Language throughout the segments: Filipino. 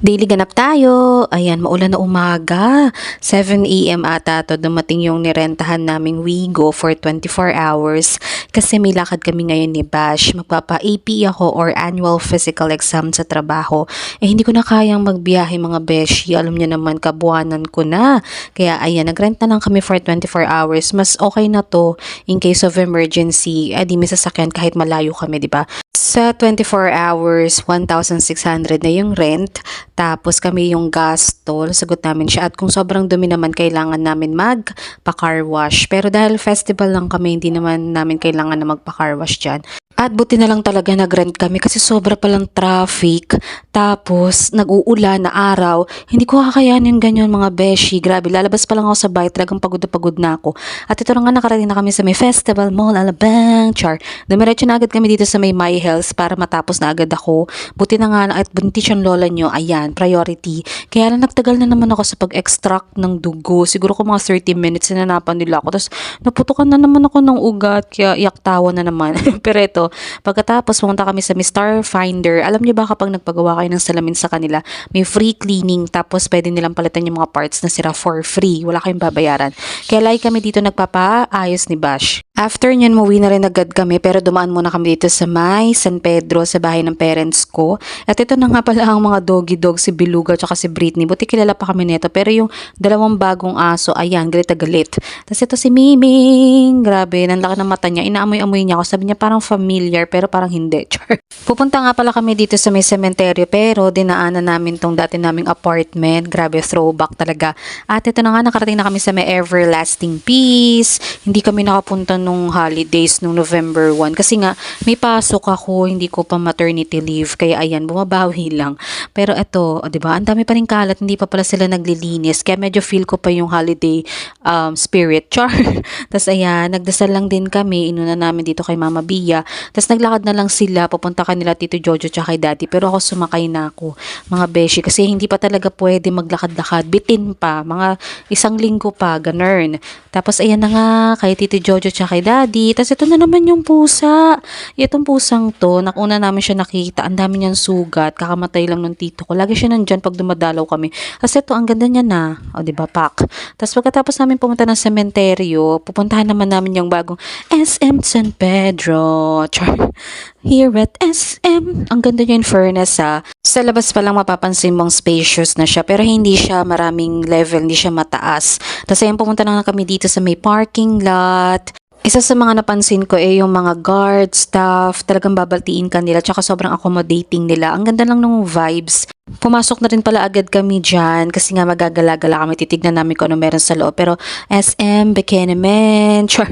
Daily ganap tayo. Ayan, maulan na umaga. 7 a.m. ata to dumating yung nirentahan naming Wigo for 24 hours kasi may lakad kami ngayon ni Bash. Magpapa-AP ako or annual physical exam sa trabaho. Hindi ko na kayang magbiyahe mga beshi. Alam niyo naman, kabuanan ko na. Kaya ayan, nagrent na lang kami for 24 hours. Mas okay na to in case of emergency. Di may sasakyan kahit malayo kami, di ba? Sa 24 hours, 1,600 na yung rent. Tapos kami yung gasto, sagot namin siya. At kung sobrang dumi naman, kailangan namin magpa-car wash. Pero dahil festival lang kami, hindi naman namin kailangan na magpa-car wash dyan. At buti na lang talaga nag-rent kami kasi sobra palang traffic. Tapos, nag-uulan na araw. Hindi ko kakayanin ganyan mga beshi. Grabe, lalabas pa lang ako sa bahay. Talagang pagod na ako. At ito na nga, nakarating na kami sa may festival mall, Alabang, char. Dumiretso na agad kami dito sa may My Health para matapos na agad ako. Buti na nga, at buntis yung lola nyo. Ayan, priority. Kaya lang nagtagal na naman ako sa pag-extract ng dugo. Siguro ko mga 30 minutes sinanapan nila ako. Tapos, naputukan na naman ako ng ugat. Kaya iyak tawa na naman. Pero ito, pagkatapos pumunta kami sa Star Finder. Alam niyo ba kapag nagpagawa kayo ng salamin sa kanila, may free cleaning tapos pwede nilang palitan yung mga parts na sira for free. Wala kayong babayaran. Kaya like kami dito nagpapaayos ni Bash. After nyan, muwi na rin agad kami pero dumaan muna kami dito sa may San Pedro sa bahay ng parents ko. At ito na nga pala ang mga doggy dog, si Beluga at si Britney. Buti kilala pa kami nito pero yung dalawang bagong aso, ayan, galit na galit. Tapos ito si Miming. Grabe, nanlaki ng mata niya. Inaamoy-amoy niya ako. Sabi niya parang familiar pero parang hindi. Pupunta nga pala kami dito sa may sementeryo pero dinaanan namin tong dati naming apartment. Grabe, throwback talaga. At ito na nga, nakarating na kami sa may Everlasting Peace. Hindi kami nakapunta nung holidays nung November 1 kasi nga may pasok ako, hindi ko pa maternity leave kaya ayan, bumabawi lang. Pero ito, 'di ba? Ang dami pa ring kalat, hindi pa pala sila naglilinis. Kaya medyo feel ko pa yung holiday spirit. Char. Tapos ayan, nagdasal lang din kami, inuna namin dito kay Mama Bia. Tapos naglakad na lang sila, papunta kanila Tito Jojo tsaka kay Daddy. Pero ako sumakay na ako, mga beshi, kasi hindi pa talaga pwede maglakad-lakad. Bitin pa, mga 1 linggo pa, ganern. Tapos ayan na nga, kay Tito Jojo tsaka kay Daddy. Tapos ito na naman yung pusa. Itong pusang to, nakuna namin siya nakita. Ang dami niyang sugat. Kakamatay lang ng tito ko. Lagi siya nandyan pag dumadalaw kami. Tapos ito, ang ganda niya na. O, diba, pak. Tapos pagkatapos namin pumunta ng sementeryo, pupuntahan naman namin yung bagong SM San Pedro. Char. Here at SM. Ang ganda niya in fairness, ha. Sa labas pa lang mapapansin mong spacious na siya. Pero hindi siya maraming level. Hindi siya mataas. Tapos ayun, pumunta na kami dito sa may parking lot. Isa sa mga napansin ko yung mga guard, staff, talagang babaltiin ka nila, tsaka sobrang accommodating nila. Ang ganda lang ng vibes. Pumasok na rin pala agad kami dyan kasi nga magagala-gala kami, titignan namin kung ano meron sa loob. Pero SM, Bekenemen, char.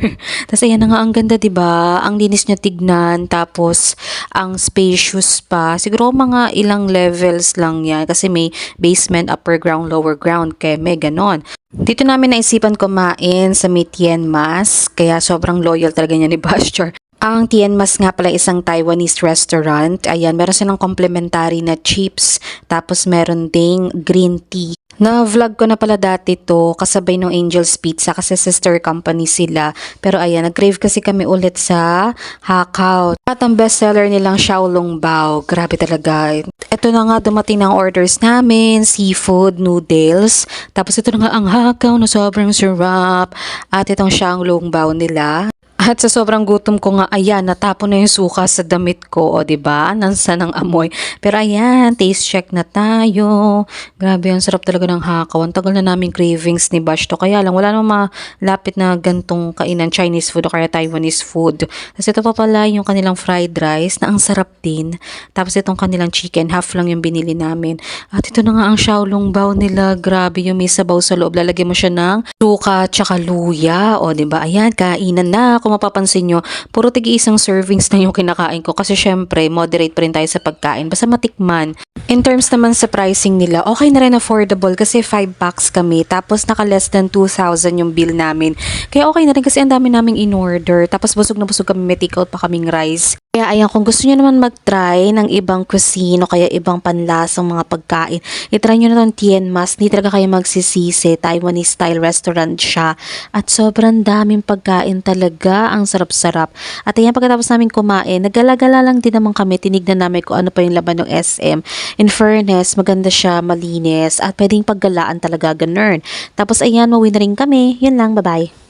Tapos ayan na nga, ang ganda, diba? Ang linis niya tignan, tapos ang spacious pa. Siguro mga ilang levels lang yan kasi may basement, upper ground, lower ground, kaya may ganon. Dito namin naisipan kumain sa may Tien Mas, kaya sobrang loyal talaga niya ni Basher. Ang Tien Mas nga pala isang Taiwanese restaurant. Ayan, meron silang complimentary na chips, tapos meron ding green tea. Na-vlog ko na pala dati to kasabay ng Angel's Pizza kasi sister company sila. Pero ayan, nag-crave kasi kami ulit sa Hakao. At ang bestseller nilang Xiaolong Bao. Grabe talaga. Ito na nga, dumating ng orders namin, seafood, noodles. Tapos ito na nga ang Hakao na sobrang sarap. At itong Xiaolong Bao nila. At sa sobrang gutom ko nga, ayan, natapon na yung suka sa damit ko, o diba? Nansa ng amoy. Pero ayan, taste check na tayo. Grabe, ang sarap talaga ng Hakaw. Ang tagal na namin cravings ni Bash to. Kaya lang, wala namang malapit na gantong kainan, Chinese food o kaya Taiwanese food. Tapos ito pa pala yung kanilang fried rice na ang sarap din. Tapos itong kanilang chicken, half lang yung binili namin. At ito na nga ang Xiaolong Bao nila. Grabe, yung may sabaw sa loob. Lalagyan mo siya ng suka tsaka luya. O diba? Ayan, kainan na. Kung mapapansin nyo, puro tig-isang servings na yung kinakain ko kasi syempre, moderate pa rin tayo sa pagkain. Basta matikman. In terms naman sa pricing nila, okay na rin, affordable kasi 5 packs kami. Tapos naka less than 2,000 yung bill namin. Kaya okay na rin kasi ang dami naming in-order. Tapos busog na busog kami, may take out pa kaming rice. Kaya ayan, kung gusto niyo naman mag-try ng ibang cuisine o kaya ibang panlasang mga pagkain, i-try niyo na tong Tien Mas. Hindi talaga kayo magsisisi. Taiwanese style restaurant siya. At sobrang daming pagkain talaga. Ang sarap-sarap. At ayan, pagkatapos namin kumain, nagala-gala lang din naman kami. Tinignan namin kung ano pa yung laman ng SM. In fairness, maganda siya, malinis. At pwedeng paggalaan talaga, ganun. Tapos ayan, mauwi na rin kami. Yun lang, bye-bye.